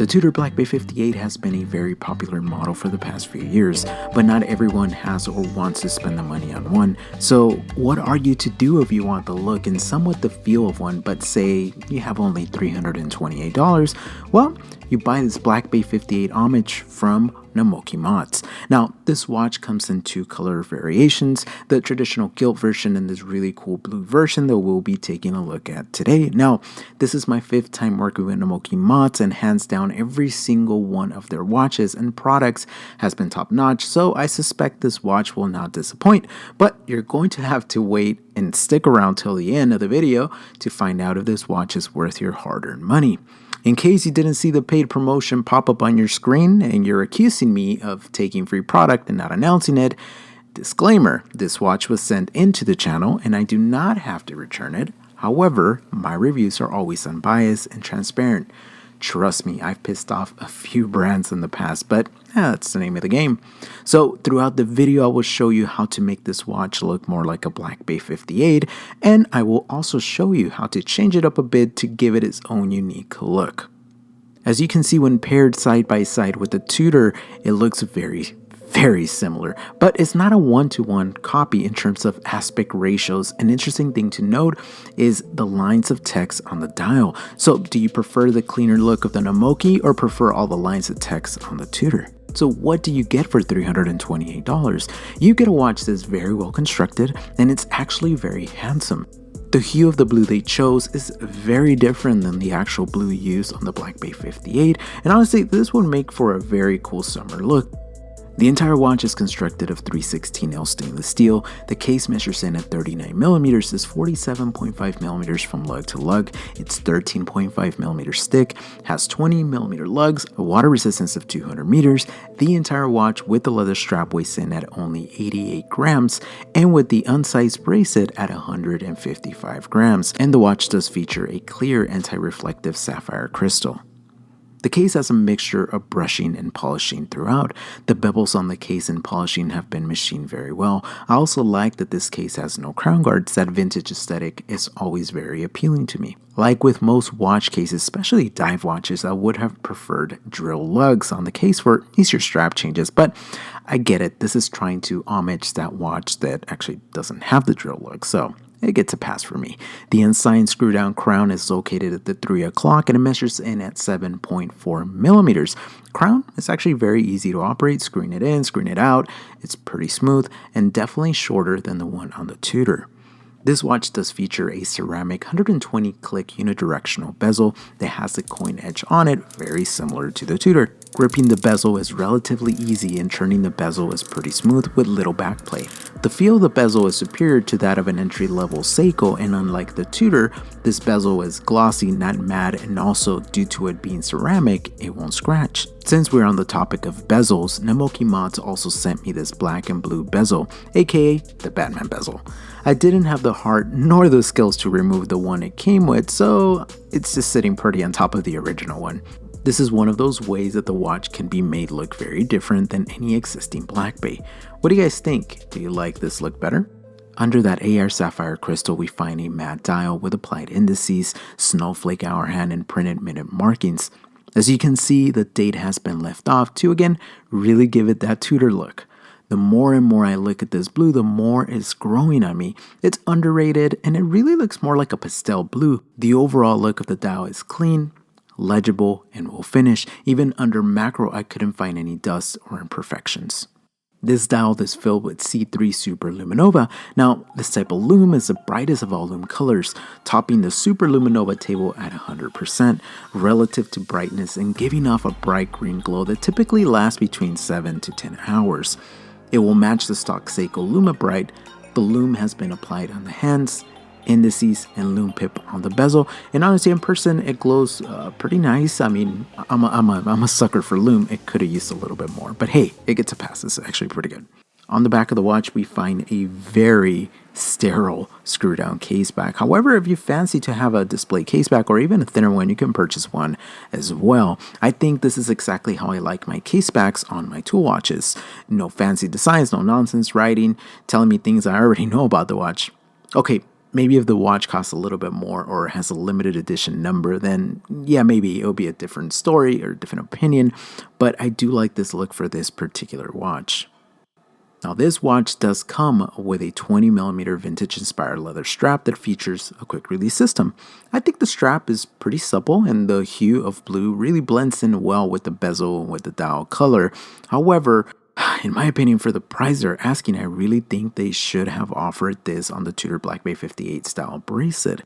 The Tudor BB58 has been a very popular model for the past few years, but not everyone has or wants to spend the money on one. So what are you to do if you want the look and somewhat the feel of one, but say you have only $328? Well, you buy this BB58 homage from NamokiMods. Now, this watch comes in two color variations, the traditional gilt version and this really cool blue version that we'll be taking a look at today. Now, this is my 5th time working with NamokiMods, and hands down every single one of their watches and products has been top notch, so I suspect this watch will not disappoint, but you're going to have to wait and stick around till the end of the video to find out if this watch is worth your hard-earned money. In case you didn't see the paid promotion pop up on your screen and you're accusing me of taking free product and not announcing it, disclaimer, this watch was sent into the channel and I do not have to return it. However, my reviews are always unbiased and transparent. Trust me, I've pissed off a few brands in the past, but that's the name of the game. So throughout the video, I will show you how to make this watch look more like a BB58, and I will also show you how to change it up a bit to give it its own unique look. As you can see, when paired side by side with the Tudor, it looks very similar, but it's not a one-to-one copy in terms of aspect ratios. An interesting thing to note is the lines of text on the dial. So do you prefer the cleaner look of the Namoki or prefer all the lines of text on the Tudor? So what do you get for $328? You get a watch that's very well constructed and it's actually very handsome. The hue of the blue they chose is very different than the actual blue used on the BB58, and honestly this would make for a very cool summer look. The entire watch is constructed of 316L stainless steel. The case measures in at 39mm, is 47.5mm from lug to lug. It's 13.5mm thick, has 20mm lugs, a water resistance of 200 meters. The entire watch with the leather strap weighs in at only 88 grams, and with the unsized bracelet at 155 grams. And the watch does feature a clear anti-reflective sapphire crystal. The case has a mixture of brushing and polishing throughout. The bevels on the case and polishing have been machined very well. I also like that this case has no crown guards. That vintage aesthetic is always very appealing to me. Like with most watch cases, especially dive watches, I would have preferred drill lugs on the case for easier strap changes, but I get it. This is trying to homage that watch that actually doesn't have the drill lug, so it gets a pass for me. The unsigned screw down crown is located at the 3 o'clock and it measures in at 7.4mm. Crown is actually very easy to operate, screwing it in, screwing it out. It's pretty smooth and definitely shorter than the one on the Tudor. This watch does feature a ceramic 120 click unidirectional bezel that has the coin edge on it, very similar to the Tudor. Gripping the bezel is relatively easy and turning the bezel is pretty smooth with little backplay. The feel of the bezel is superior to that of an entry-level SoCal, and unlike the Tudor, this bezel is glossy, not matte, and also due to it being ceramic, it won't scratch. Since we're on the topic of bezels, NamokiMods also sent me this black and blue bezel, aka the Batman bezel. I didn't have the heart nor the skills to remove the one it came with, so it's just sitting pretty on top of the original one. This is one of those ways that the watch can be made look very different than any existing BB. What do you guys think? Do you like this look better? Under that AR sapphire crystal, we find a matte dial with applied indices, snowflake hour hand, and printed minute markings. As you can see, the date has been left off to, again, really give it that Tudor look. The more and more I look at this blue, the more it's growing on me. It's underrated and it really looks more like a pastel blue. The overall look of the dial is clean, legible, and will finish. Even under macro, I couldn't find any dust or imperfections. This dial is filled with C3 Super Luminova. Now, this type of lume is the brightest of all lume colors, topping the Super Luminova table at 100% relative to brightness and giving off a bright green glow that typically lasts between 7 to 10 hours. It will match the stock SoCal LumiBright. The lume has been applied on the hands, indices, and lume pip on the bezel, and honestly in person it glows pretty nice. I mean, I'm a sucker for lume. It could have used a little bit more, but hey, it gets a pass. It's actually pretty good. On the back of the watch we find a very sterile screw down case back. However, if you fancy to have a display case back or even a thinner one, you can purchase one as well. I think this is exactly how I like my case backs on my tool watches. No fancy designs, no nonsense writing telling me things I already know about the watch. Okay, Maybe if the watch costs a little bit more or has a limited edition number, then yeah, maybe it'll be a different story or a different opinion, but I do like this look for this particular watch. Now this watch does come with a 20mm vintage inspired leather strap that features a quick release system. I think the strap is pretty supple and the hue of blue really blends in well with the bezel and with the dial color. However, in my opinion, for the price they're asking, I really think they should have offered this on the Tudor BB58 style bracelet.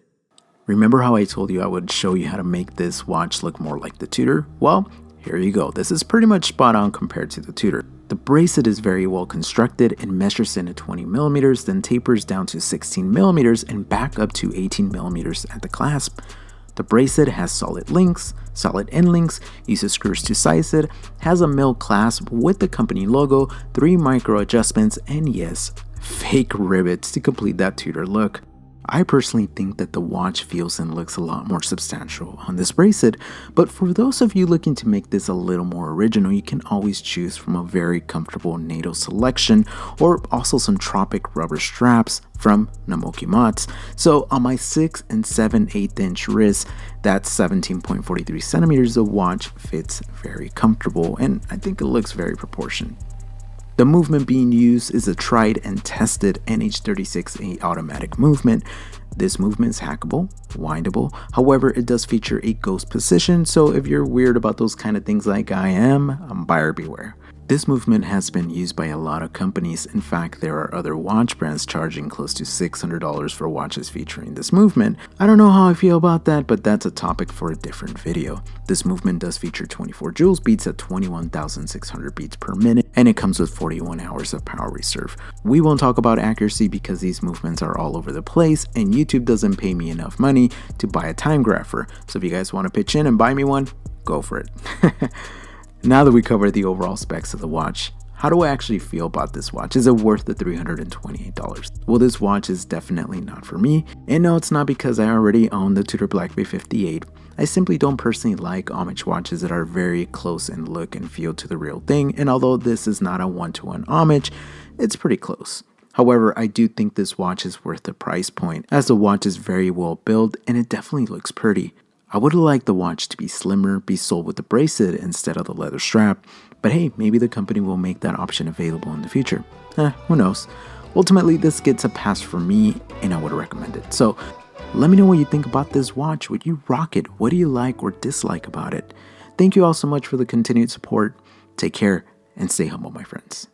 Remember how I told you I would show you how to make this watch look more like the Tudor? Well, here you go. This is pretty much spot on compared to the Tudor. The bracelet is very well constructed and measures in at 20mm, then tapers down to 16mm and back up to 18mm at the clasp. The bracelet has solid end links, uses screws to size it, has a mill clasp with the company logo, 3 micro adjustments, and yes, fake rivets to complete that Tudor look. I personally think that the watch feels and looks a lot more substantial on this bracelet, but for those of you looking to make this a little more original, you can always choose from a very comfortable NATO selection or also some tropic rubber straps from NamokiMods. So on my 6 and 7/8 inch wrist, that's 17.43 centimeters, the watch fits very comfortable and I think it looks very proportioned. The movement being used is a tried and tested NH36A automatic movement. This movement is hackable, windable, however it does feature a ghost position, so if you're weird about those kind of things like I am, buyer beware. This movement has been used by a lot of companies. In fact, there are other watch brands charging close to $600 for watches featuring this movement. I don't know how I feel about that, but that's a topic for a different video. This movement does feature 24 joules beats at 21,600 beats per minute, and it comes with 41 hours of power reserve. We won't talk about accuracy because these movements are all over the place, and YouTube doesn't pay me enough money to buy a time grapher. So if you guys want to pitch in and buy me one, go for it. Now that we covered the overall specs of the watch, how do I actually feel about this watch? Is it worth the $328? Well, this watch is definitely not for me, and no, it's not because I already own the Tudor BB58. I simply don't personally like homage watches that are very close in look and feel to the real thing, and although this is not a one-to-one homage, it's pretty close. However, I do think this watch is worth the price point, as the watch is very well built and it definitely looks pretty. I would have liked the watch to be slimmer, be sold with the bracelet instead of the leather strap, but hey, maybe the company will make that option available in the future. Who knows? Ultimately, this gets a pass for me, and I would recommend it. So, let me know what you think about this watch. Would you rock it? What do you like or dislike about it? Thank you all so much for the continued support. Take care, and stay humble, my friends.